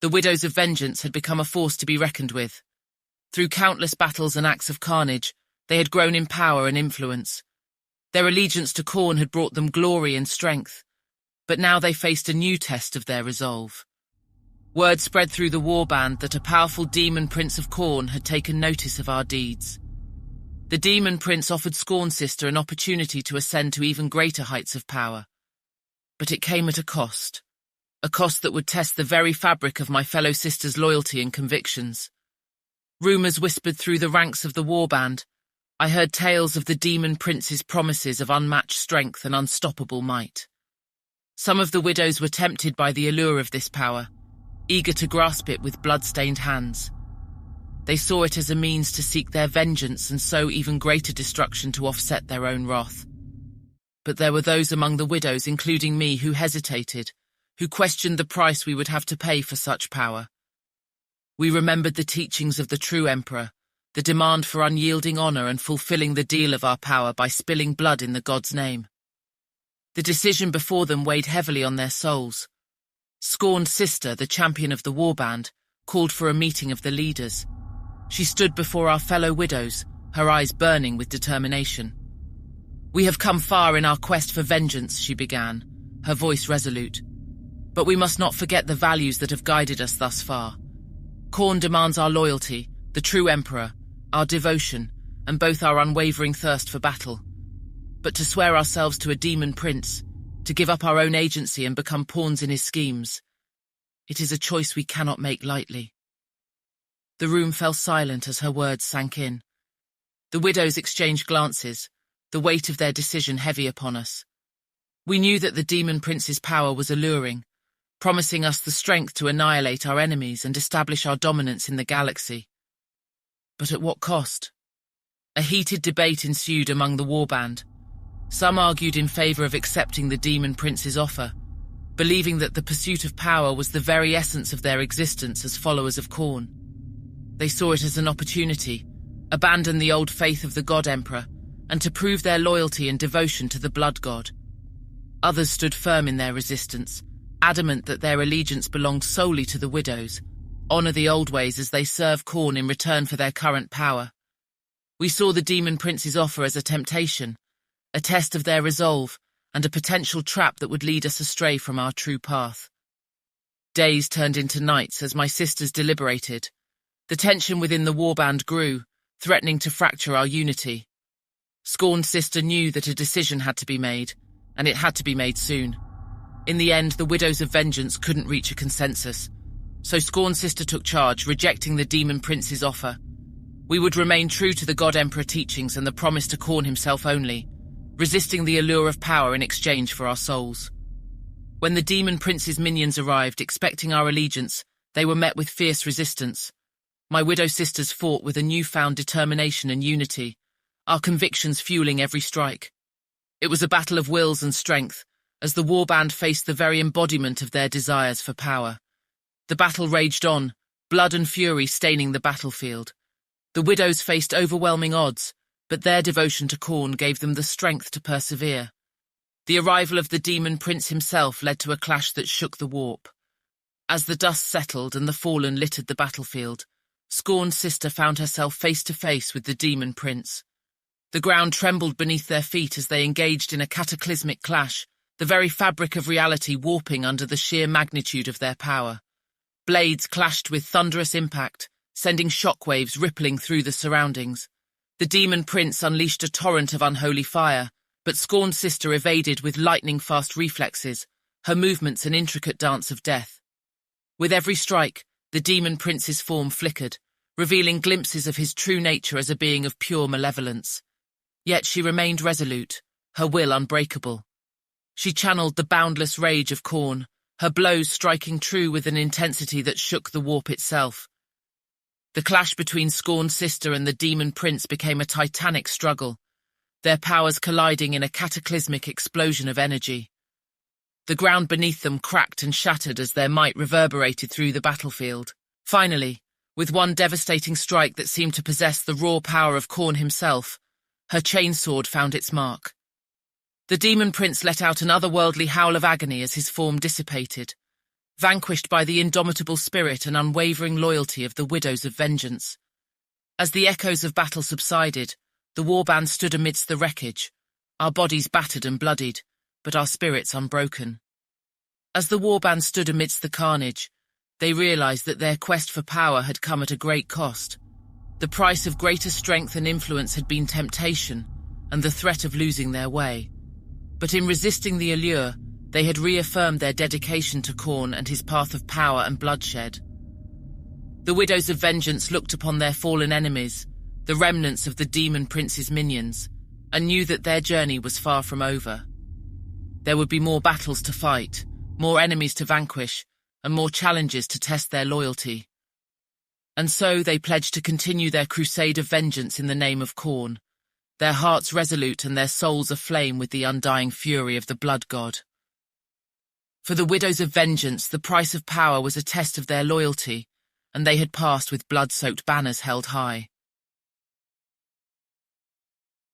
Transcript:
The Widows of Vengeance had become a force to be reckoned with. Through countless battles and acts of carnage, they had grown in power and influence. Their allegiance to Khorne had brought them glory and strength, but now they faced a new test of their resolve. Word spread through the Warband that a powerful demon prince of Khorne had taken notice of our deeds. The demon prince offered Scorn Sister an opportunity to ascend to even greater heights of power. But it came at a cost that would test the very fabric of my fellow sisters' loyalty and convictions. Rumours whispered through the ranks of the Warband. I heard tales of the demon prince's promises of unmatched strength and unstoppable might. Some of the widows were tempted by the allure of this power, eager to grasp it with bloodstained hands. They saw it as a means to seek their vengeance and sow even greater destruction to offset their own wrath. But there were those among the widows, including me, who hesitated, who questioned the price we would have to pay for such power. We remembered the teachings of the true emperor, the demand for unyielding honor and fulfilling the deal of our power by spilling blood in the god's name. The decision before them weighed heavily on their souls. Scorn Sister, the champion of the Warband, called for a meeting of the leaders. She stood before our fellow widows, her eyes burning with determination. We have come far in our quest for vengeance, she began, her voice resolute. But we must not forget the values that have guided us thus far. Khorne demands our loyalty, the true emperor, our devotion, and both our unwavering thirst for battle. But to swear ourselves to a demon prince, to give up our own agency and become pawns in his schemes, it is a choice we cannot make lightly. The room fell silent as her words sank in. The widows exchanged glances, the weight of their decision heavy upon us. We knew that the demon prince's power was alluring, promising us the strength to annihilate our enemies and establish our dominance in the galaxy. But at what cost? A heated debate ensued among the Warband. Some argued in favor of accepting the demon prince's offer, believing that the pursuit of power was the very essence of their existence as followers of Khorne. They saw it as an opportunity, abandon the old faith of the God Emperor, and to prove their loyalty and devotion to the Blood God. Others stood firm in their resistance, adamant that their allegiance belonged solely to the widows, honor the old ways as they serve Khorne in return for their current power. We saw the demon prince's offer as a temptation, a test of their resolve, and a potential trap that would lead us astray from our true path. Days turned into nights as my sisters deliberated. The tension within the Warband grew, threatening to fracture our unity. Scorn Sister knew that a decision had to be made, and it had to be made soon. In the end, the Widows of Vengeance couldn't reach a consensus, so Scorn Sister took charge, rejecting the demon prince's offer. We would remain true to the God Emperor teachings and the promise to Khorne himself only, resisting the allure of power in exchange for our souls. When the demon prince's minions arrived, expecting our allegiance, they were met with fierce resistance. My widow sisters fought with a newfound determination and unity, our convictions fueling every strike. It was a battle of wills and strength, as the Warband faced the very embodiment of their desires for power. The battle raged on, blood and fury staining the battlefield. The widows faced overwhelming odds, but their devotion to Khorne gave them the strength to persevere. The arrival of the demon prince himself led to a clash that shook the warp. As the dust settled and the fallen littered the battlefield, Scorn Sister found herself face to face with the demon prince. The ground trembled beneath their feet as they engaged in a cataclysmic clash, the very fabric of reality warping under the sheer magnitude of their power. Blades clashed with thunderous impact, sending shockwaves rippling through the surroundings. The demon prince unleashed a torrent of unholy fire, but Scorn Sister evaded with lightning-fast reflexes, her movements an intricate dance of death. With every strike, the demon prince's form flickered, revealing glimpses of his true nature as a being of pure malevolence. Yet she remained resolute, her will unbreakable. She channeled the boundless rage of Khorne, her blows striking true with an intensity that shook the warp itself. The clash between Scorn Sister and the demon prince became a titanic struggle, their powers colliding in a cataclysmic explosion of energy. The ground beneath them cracked and shattered as their might reverberated through the battlefield. Finally, with one devastating strike that seemed to possess the raw power of Khorne himself, her chainsword found its mark. The demon prince let out an otherworldly howl of agony as his form dissipated. vanquished by the indomitable spirit and unwavering loyalty of the Widows of Vengeance. As the echoes of battle subsided, the warband stood amidst the wreckage, our bodies battered and bloodied, but our spirits unbroken. As the warband stood amidst the carnage, they realized that their quest for power had come at a great cost. The price of greater strength and influence had been temptation and the threat of losing their way. But in resisting the allure, they had reaffirmed their dedication to Khorne and his path of power and bloodshed. The Widows of Vengeance looked upon their fallen enemies, the remnants of the demon prince's minions, and knew that their journey was far from over. There would be more battles to fight, more enemies to vanquish, and more challenges to test their loyalty. And so they pledged to continue their crusade of vengeance in the name of Khorne, their hearts resolute and their souls aflame with the undying fury of the blood god. For the Widows of Vengeance, the price of power was a test of their loyalty, and they had passed with blood-soaked banners held high.